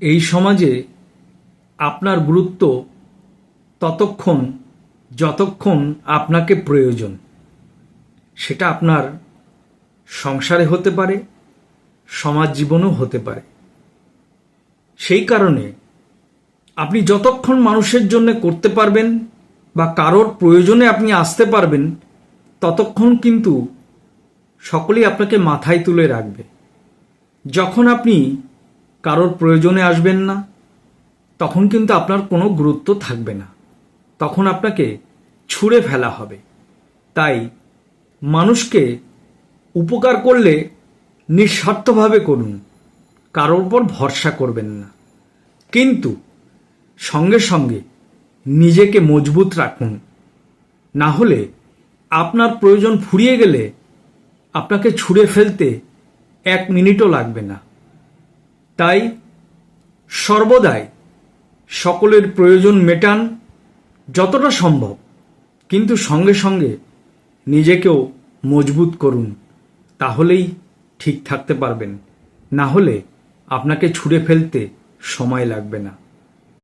এই সমাজে আপনার গুরুত্ব ততক্ষণ যতক্ষণ আপনাকে প্রয়োজন। সেটা আপনার সংসারে হতে পারে, সমাজ জীবনেও হতে পারে। সেই কারণে আপনি যতক্ষণ মানুষের জন্য করতে পারবেন বা কারোর প্রয়োজনে আপনি আসতে পারবেন, ততক্ষণ কিন্তু সকলেই আপনাকে মাথায় তুলে রাখবে। যখন আপনি কারোর প্রয়োজনে আসবেন না, তখন কিন্তু আপনার কোনো গুরুত্ব থাকবে না, তখন আপনাকে ছুঁড়ে ফেলা হবে। তাই মানুষকে উপকার করলে নিঃস্বার্থভাবে করুন, কারোর উপর ভরসা করবেন না। কিন্তু সঙ্গে সঙ্গে নিজেকে মজবুত রাখুন, না হলে আপনার প্রয়োজন ফুরিয়ে গেলে আপনাকে ছুঁড়ে ফেলতে 1 মিনিটও লাগবে না। তাই সর্বদাই সকলের প্রয়োজন মেটান যতটা সম্ভব, কিন্তু সঙ্গে সঙ্গে নিজেকেও মজবুত করুন, তাহলেই ঠিক থাকতে পারবেন। না হলে আপনাকে ছুঁড়ে ফেলতে সময় লাগবে না।